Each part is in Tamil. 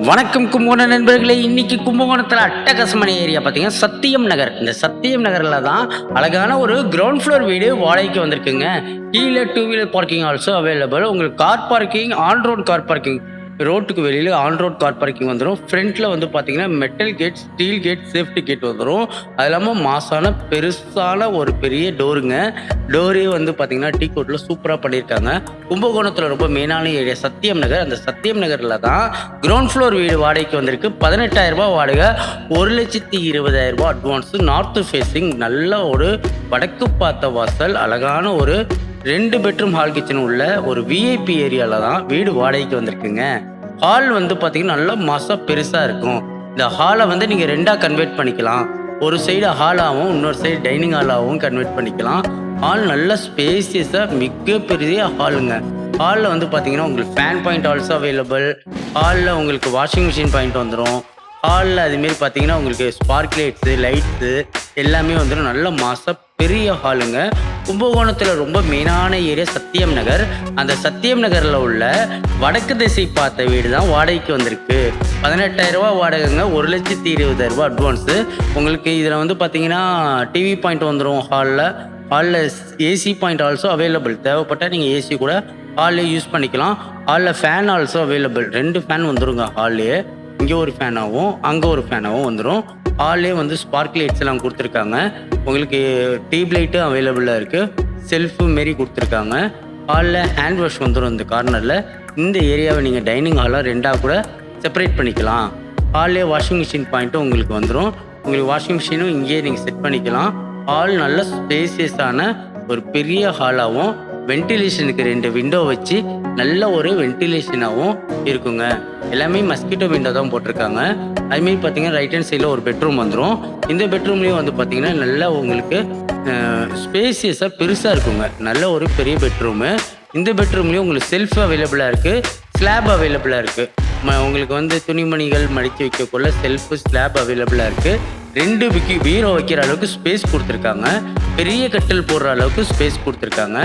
வணக்கம் கும்பகோணம் நண்பர்களே. இன்னைக்கு கும்பகோணத்தில் அட்டகாசமான ஏரியா பார்த்தீங்கன்னா சத்தியம் நகர். இந்த சத்தியம் நகரில் தான் அழகான ஒரு கிரவுண்ட் ஃப்ளோர் வீடு வாடகைக்கு வந்திருக்குங்க. கீழே 2 வீலர் பார்க்கிங் ஆல்சோ அவைலபிள். உங்களுக்கு car parking, on road car parking, ரோட்டுக்கு வெளியில் ஆன் ரோட் கார் பார்க்கிங் வந்துடும். ஃப்ரண்ட்டில் வந்து பார்த்தீங்கன்னா metal gate, steel gate, safety gate வந்துடும். அது இல்லாமல் மாசான பெருசான ஒரு பெரிய டோருங்க. டோரே வந்து பார்த்தீங்கன்னா டீ கோட்டில் சூப்பராக பண்ணியிருக்காங்க. கும்பகோணத்தில் ரொம்ப மெயினான ஏரியா சத்தியம் நகர். அந்த சத்தியம் நகரில் தான் கிரவுண்ட் ஃப்ளோர் வீடு வாடகைக்கு வந்திருக்கு. 18,000 வாடகை, 1,20,000 அட்வான்ஸு. நார்த்து ஃபேஸிங், நல்ல ஒரு வடக்கு பார்த்த வாசல், அழகான ஒரு 2 பெட்ரூம் ஹால் கிச்சன் உள்ள ஒரு விஐபி ஏரியாவில் தான் வீடு வாடகைக்கு வந்திருக்குங்க. ஹால் வந்து பார்த்தீங்கன்னா நல்லா மாசாக பெருசாக இருக்கும். இந்த ஹாலை வந்து நீங்கள் 2ஆக கன்வெர்ட் பண்ணிக்கலாம். ஒரு சைடு ஹாலாகவும் இன்னொரு சைடு டைனிங் ஹாலாகவும் கன்வெர்ட் பண்ணிக்கலாம். ஹால் நல்ல ஸ்பேசியஸாக மிகப்பெரிய ஹாலுங்க. ஹாலில் வந்து பார்த்தீங்கன்னா உங்களுக்கு ஃபேன் பாயிண்ட் ஆல்சோ அவைலபிள். ஹாலில் உங்களுக்கு வாஷிங் மிஷின் பாயிண்ட் வந்துடும். ஹாலில் அதுமாரி பார்த்தீங்கன்னா உங்களுக்கு ஸ்பார்க் லைட்ஸு எல்லாமே வந்துடும். நல்ல மாசாக பெரிய ஹாலுங்க. கும்பகோணத்தில் ரொம்ப மெயினான ஏரியா சத்தியம் நகர். அந்த சத்தியம் நகரில் உள்ள வடக்கு திசை பார்த்த வீடு தான் வாடகைக்கு வந்திருக்கு. 18,000 வாடகைங்க, 1,20,000 அட்வான்ஸு. உங்களுக்கு இதில் வந்து பார்த்தீங்கன்னா டிவி பாயிண்ட் வந்துடும். ஹாலில் ஏசி பாயிண்ட் ஆல்சோ அவைலபிள். தேவைப்பட்டால் நீங்கள் ஏசி கூட ஹாலில் யூஸ் பண்ணிக்கலாம். ஹாலில் ஃபேன் ஆல்சோ அவைலபிள். 2 ஃபேன் வந்துடுங்க ஹால்லேயே. இங்கே ஒரு ஃபேனாகவும் அங்கே ஒரு ஃபேனாகவும் வந்துடும். ஹால்லே வந்து ஸ்பார்க் லைட்ஸ் எல்லாம் கொடுத்துருக்காங்க. உங்களுக்கு டியூப் லைட்டும் அவைலபிளாக இருக்குது. செல்ஃபு மாரி கொடுத்துருக்காங்க. ஹாலில் ஹேண்ட் வாஷ் வந்துடும் இந்த கார்னரில். இந்த ஏரியாவை நீங்கள் டைனிங் ஹாலாக 2ஆக கூட செப்பரேட் பண்ணிக்கலாம். ஹால்லே வாஷிங் மிஷின் பாயிண்ட்டும் உங்களுக்கு வந்துடும். உங்களுக்கு வாஷிங் மிஷினும் இங்கேயே நீங்கள் செட் பண்ணிக்கலாம். ஹால் நல்ல ஸ்பேசியஸான ஒரு பெரிய ஹாலாகவும், வென்டிலேஷனுக்கு 2 விண்டோ வச்சு நல்ல ஒரு வென்டிலேஷனாகவும் இருக்குங்க. எல்லாமே மஸ்கிட்டோ விண்டோ தான் போட்டிருக்காங்க. அதுமாரி பார்த்தீங்கன்னா ரைட் ஹேண்ட் சைடில் ஒரு பெட்ரூம் வந்துடும். இந்த பெட்ரூம்லேயும் வந்து பார்த்தீங்கன்னா நல்லா உங்களுக்கு ஸ்பேசியஸாக பெருசாக இருக்குங்க. நல்ல ஒரு பெரிய பெட்ரூமு. இந்த பெட்ரூம்லேயும் உங்களுக்கு செல்ஃப் அவைலபிளாக இருக்குது, ஸ்லாப் அவைலபிளாக இருக்குது. உங்களுக்கு வந்து துணிமணிகள் மடித்து வைக்கக்குள்ள செல்ஃபு, ஸ்லாப் அவைலபிளாக இருக்குது. 2 பீரோ வைக்கிற அளவுக்கு ஸ்பேஸ் கொடுத்துருக்காங்க. பெரிய கட்டில் போடுற அளவுக்கு ஸ்பேஸ் கொடுத்துருக்காங்க.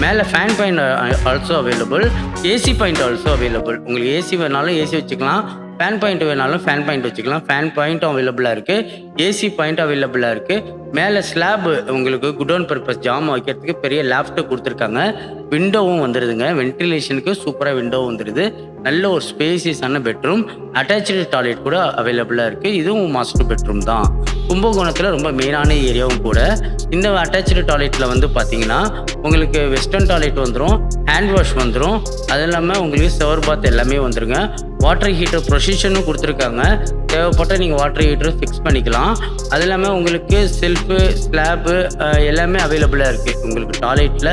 மேலே fan point also available. AC point also available. உங்களுக்கு ஏசி வேணாலும் ஏசி வச்சுக்கலாம், ஃபேன் பாயிண்ட் வேணாலும் ஃபேன் பாயிண்ட் வச்சுக்கலாம். ஃபேன் பாயிண்ட்டும் அவைலபிளாக இருக்குது, ஏசி பாயிண்ட் அவைலபிளாக இருக்குது. மேலே ஸ்லாப் உங்களுக்கு குடோன் பர்பஸ் ஜாமான் வைக்கிறதுக்கு பெரிய லேப்டாப் கொடுத்துருக்காங்க. விண்டோவும் வந்துடுதுங்க. வென்டிலேஷனுக்கு சூப்பராக விண்டோ வந்துடுது. நல்ல ஒரு ஸ்பேசியஸான பெட்ரூம். அட்டாச்சு டாய்லெட் கூட அவைலபிளாக இருக்குது. இதுவும் மாஸ்டர் பெட்ரூம் தான். கும்பகோணத்தில் ரொம்ப மெயினான ஏரியாவும் கூட. இந்த அட்டாச்சு டாய்லெட்டில் வந்து பார்த்தீங்கன்னா உங்களுக்கு வெஸ்டர்ன் டாய்லெட் வந்துடும், ஹேண்ட் வாஷ் வந்துடும். அது இல்லாமல் உங்களுக்கு ஷவர் பாத் எல்லாமே வந்துருங்க. வாட்டர் ஹீட்டர் ப்ரொசிஷனும் கொடுத்துருக்காங்க. தேவைப்பட்டால் நீங்கள் வாட்டர் ஹீட்டரும் ஃபிக்ஸ் பண்ணிக்கலாம். அது இல்லாமல் உங்களுக்கு செல்ஃபு, ஸ்லாப்பு எல்லாமே அவைலபிளாக இருக்குது. உங்களுக்கு டாய்லெட்டில்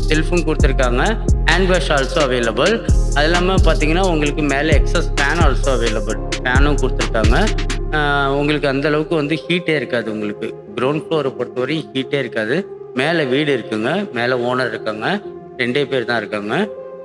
செல்ஃபும் கொடுத்துருக்காங்க, ஹேண்ட் வாஷ் ஆல்சோ அவைலபிள். அது இல்லாமல் பார்த்தீங்கன்னா உங்களுக்கு மேலே எக்ஸஸ் ஃபேன் ஆல்சோ அவைலபிள். ஃபேனும் கொடுத்துருக்காங்க. உங்களுக்கு அந்தளவுக்கு வந்து ஹீட்டே இருக்காது. உங்களுக்கு கிரவுண்ட் ஃப்ளோரை பொறுத்தவரை ஹீட்டே இருக்காது. மேலே வீடு இருக்குங்க, மேலே ஓனர் இருக்காங்க, 2 பேர் தான் இருக்காங்க.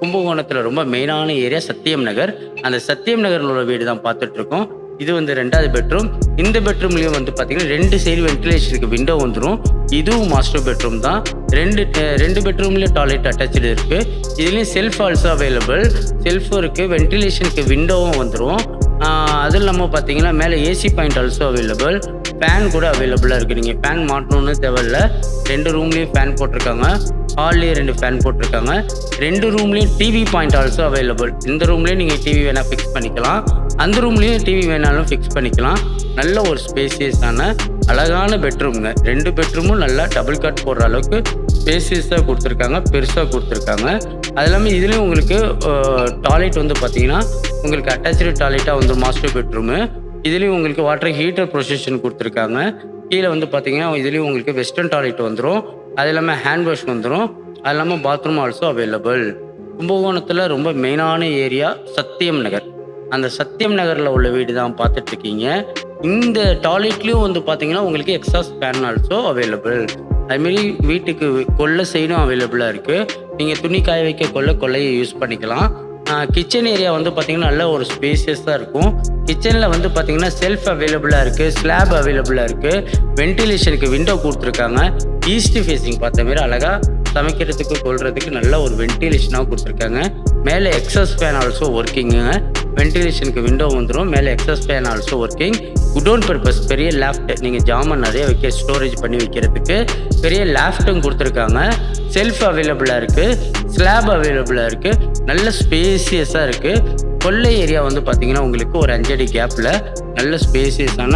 கும்பகோணத்தில் ரொம்ப மெயினான ஏரியா சத்தியம் நகர். அந்த சத்தியம் நகரில் உள்ள வீடு தான் பார்த்துட்ருக்கோம். இது வந்து 2வது பெட்ரூம். இந்த பெட்ரூம்லேயும் வந்து பார்த்தீங்கன்னா 2 சைடு வென்டிலேஷனுக்கு விண்டோ வந்துடும். இதுவும் மாஸ்டர் பெட்ரூம் தான். 2 பெட்ரூம்லேயும் டாய்லெட் அட்டாச்சு இருக்குது. இதுலேயும் செல்ஃப் ஆல்சோ அவைலபிள். செல்ஃபும் இருக்குது, வென்டிலேஷனுக்கு விண்டோவும் வந்துடும். அது இல்லாமல் பார்த்தீங்கன்னா மேலே AC point also available. Fan கூட அவைலபிளாக இருக்குது. நீங்கள் ஃபேன் மாட்டணுன்னு தேவையில்லை. 2 ரூம்லேயும் ஃபேன் போட்டிருக்காங்க. ஹால்லேயே 2 ஃபேன் போட்டிருக்காங்க. 2 ரூம்லேயும் டிவி பாயிண்ட் ஆல்சோ அவைலபிள். இந்த ரூம்லேயும் நீங்கள் டிவி வேணால் ஃபிக்ஸ் பண்ணிக்கலாம், அந்த ரூம்லேயும் டிவி வேணாலும் ஃபிக்ஸ் பண்ணிக்கலாம். நல்ல ஒரு ஸ்பேசியஸான அழகான பெட்ரூம்ங்க. 2 பெட்ரூமும் நல்லா டபுள் காட் போடுற அளவுக்கு ஸ்பேசியஸாக கொடுத்துருக்காங்க, பெருசாக கொடுத்துருக்காங்க. அது இல்லாமல் இதுலேயும் உங்களுக்கு டாய்லெட் வந்து பார்த்தீங்கன்னா உங்களுக்கு அட்டாச்சு டாய்லெட்டாக வந்து மாஸ்டர் பெட்ரூமு. இதுலேயும் உங்களுக்கு வாட்டர் ஹீட்டர் ப்ரொசிஷன் கொடுத்துருக்காங்க. கீழே வந்து பார்த்தீங்கன்னா இதுலேயும் உங்களுக்கு வெஸ்டர்ன் டாய்லெட் வந்துடும். அது இல்லாமல் ஹேண்ட் வாஷ் வந்துடும். அது இல்லாமல் பாத்ரூம் ஆல்சோ அவைலபிள். கும்பகோணத்தில் ரொம்ப மெயினான ஏரியா சத்தியம் நகர். அந்த சத்தியம் நகரில் உள்ள வீடு தான் பார்த்துட்ருக்கீங்க. இந்த டாய்லெட்லேயும் வந்து பார்த்தீங்கன்னா உங்களுக்கு எக்ஸாஸ்ட் ஃபேன் ஆல்சோ அவைலபிள். அதுமாரி வீட்டுக்கு கொல்லை சைடும் அவைலபிளாக இருக்குது. நீங்கள் துணி காய வைக்க கொல்லையை யூஸ் பண்ணிக்கலாம். கிச்சன் ஏரியா வந்து பார்த்திங்கன்னா நல்ல ஒரு ஸ்பேசியஸாக இருக்கும். கிச்சனில் வந்து பார்த்திங்கன்னா செல்ஃப் அவைலபிளாக இருக்குது, ஸ்லாப் அவைலபிளாக இருக்குது. வென்டிலேஷனுக்கு விண்டோ கொடுத்துருக்காங்க. ஈஸ்ட் ஃபேஸிங் பார்த்த மாரி அழகாக சமைக்கிறதுக்கு கொள்றதுக்கு நல்ல ஒரு வென்டிலேஷனாக கொடுத்துருக்காங்க. மேலே எக்ஸாஸ்ட் ஃபேன் ஆல்சோ ஒர்க்கிங்குங்க. வென்டிலேஷனுக்கு விண்டோ வந்துடும். மேலே எக்ஸஸ் ஃபேன் ஆல்சோ ஒர்க்கிங். குடோன் பர்பஸ் பெரிய லேஃப்ட், நீங்கள் ஜாமான் நிறைய வைக்க ஸ்டோரேஜ் பண்ணி வைக்கிறதுக்கு பெரிய லேஃப்ட்டும் கொடுத்துருக்காங்க. செல்ஃப் அவைலபிளாக இருக்குது, ஸ்லாப் அவைலபிளாக இருக்குது, நல்ல ஸ்பேசியஸாக இருக்குது. கொல்லை ஏரியா வந்து பார்த்திங்கன்னா உங்களுக்கு ஒரு 5 அடி கேப்பில் நல்ல ஸ்பேசியஸான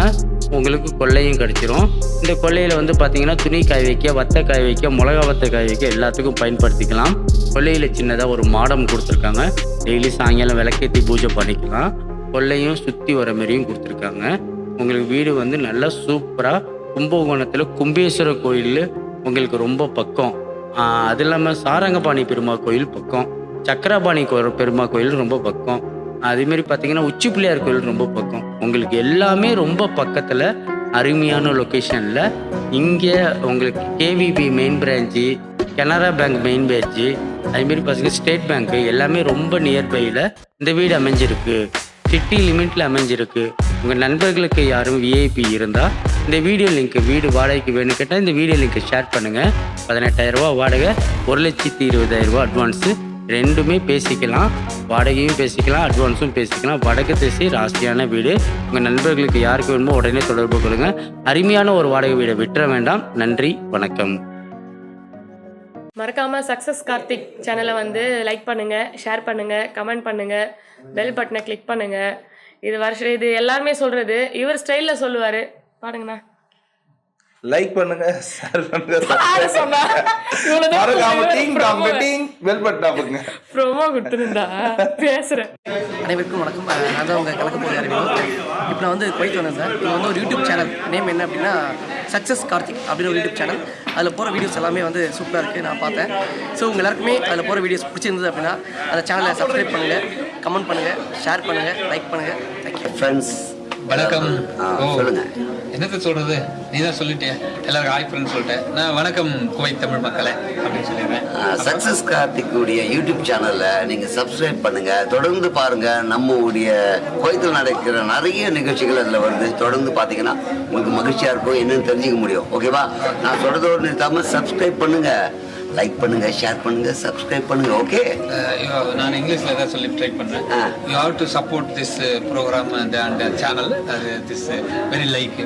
உங்களுக்கு கொல்லையும் கிடச்சிரும். இந்த கொல்லையில் வந்து பார்த்திங்கன்னா துணி காய வைக்க, வத்தை காய வைக்க, மிளகா வத்தை காய வைக்க எல்லாத்துக்கும் பயன்படுத்திக்கலாம். கொல்லையில் சின்னதாக ஒரு மாடம் கொடுத்துருக்காங்க. டெய்லி சாயங்காலம் விளக்கேற்றி பூஜை பண்ணிக்கலாம். கொல்லையும் சுற்றி வர மாதிரியும் கொடுத்துருக்காங்க. உங்களுக்கு வீடு வந்து நல்லா சூப்பராக கும்பகோணத்தில் கும்பேஸ்வரர் கோயில் உங்களுக்கு ரொம்ப பக்கம். அது இல்லாமல் சாரங்கபாணி பெருமாள் கோயில் பக்கம், சக்கரபாணி பெருமாள் கோயில் ரொம்ப பக்கம். அதேமாரி பார்த்தீங்கன்னா உச்சி பிள்ளையார் கோயில் ரொம்ப பக்கம். உங்களுக்கு எல்லாமே ரொம்ப பக்கத்தில் அருமையான லொக்கேஷனில். இங்கே உங்களுக்கு KVP main branch, Canara bank main branch, அதுமாரி பார்த்தீங்கன்னா ஸ்டேட் பேங்க்கு எல்லாமே ரொம்ப நியர்பையில் இந்த வீடு அமைஞ்சிருக்கு. சிட்டி லிமிட்டில் அமைஞ்சிருக்கு. உங்கள் நண்பர்களுக்கு யாரும் விஐபி இருந்தால் இந்த வீடியோ லிங்க், வீடு வாடகைக்கு வேணும் கேட்டால் இந்த வீடியோ லிங்க்கை ஷேர் பண்ணுங்கள். 18,000 ரூபா வாடகை, 1,20,000 அட்வான்ஸு, ரெண்டுமே பேசிக்கலாம். வாடகையும் பேசிக்கலாம், அட்வான்ஸும் பேசிக்கலாம். வடக்கு திசை ராசியான வீடு. உங்கள் நண்பர்களுக்கு யாருக்கு வேணுமோ உடனே தொடர்பு கொள்ளுங்கள். அருமையான ஒரு வாடகை வீடை விட்டுற வேண்டாம். நன்றி, வணக்கம். மறக்காம சக்ஸஸ் கார்த்திக் சேனலை வந்து லைக் பண்ணுங்க, ஷேர் பண்ணுங்க, கமெண்ட் பண்ணுங்க, பெல் பட்டனை கிளிக் பண்ணுங்க. இது எல்லாருமே சொல்றது. இவர் ஸ்டைல்ல சொல்லுவாரு, பாருங்கண்ணா. லைக் பண்ணுங்க, ஷேர் பண்ணுங்க, பெல் பட்டன் அமுக்குங்க. ப்ரோமோ கொடுத்துருந்தா பேசுறேன். அனைவருக்கும் வணக்கம். நான் தான் உங்கள் கலக்க போகிற அறிவியல். இப்போ நான் வந்து குவைத் வந்தேன் சார். இது வந்து ஒரு யூடியூப் சேனல். நேம் என்ன அப்படின்னா சக்ஸஸ் கார்த்திக் அப்படின்னு ஒரு யூடியூப் சேனல். அதில் போகிற வீடியோஸ் எல்லாமே வந்து சூப்பராக இருக்குது, நான் பார்த்தேன். ஸோ உங்கள் எல்லாருக்குமே அதில் போகிற வீடியோஸ் பிடிச்சிருந்தது அப்படின்னா அந்த சேனலை சப்ஸ்கிரைப் பண்ணுங்கள், கமெண்ட் பண்ணுங்கள், ஷேர் பண்ணுங்கள், லைக் பண்ணுங்கள். Thank you friends. வணக்கம். சொல்லுங்க, என்னது சொல்றது, நீ தான் சொல்லிட்டே. எல்லாருக்கும் ஹாய் ஃப்ரெண்ட்ஸ் சொல்லிட்டேன். நான் வணக்கம் குவைத் தமிழ் மக்களே அப்படின்னு சொல்லிடுறேன். சக்ஸஸ் கார்த்திக்குடைய யூடியூப் சேனல்ல நீங்க சப்ஸ்கிரைப் பண்ணுங்க, தொடர்ந்து பாருங்க. நம்மளுடைய குவைத்தில் நடக்கிற நிறைய நிகழ்ச்சிகள் அதில் வருது. தொடர்ந்து பார்த்தீங்கன்னா உங்களுக்கு மகிழ்ச்சியா இருக்கும், என்னன்னு தெரிஞ்சுக்க முடியும். ஓகேவா? நான் சொல்றதோடு நிறுத்தாம சப்ஸ்கிரைப் பண்ணுங்க, லைக் பண்ணுங்க, ஷேர் பண்ணுங்க, சப்ஸ்கிரைப் பண்ணுங்க. ஓகே, நான் இங்கிலீஷ்ல தான் சொல்லி ட்ரை பண்றேன். You have to support this programme and channel. This very like.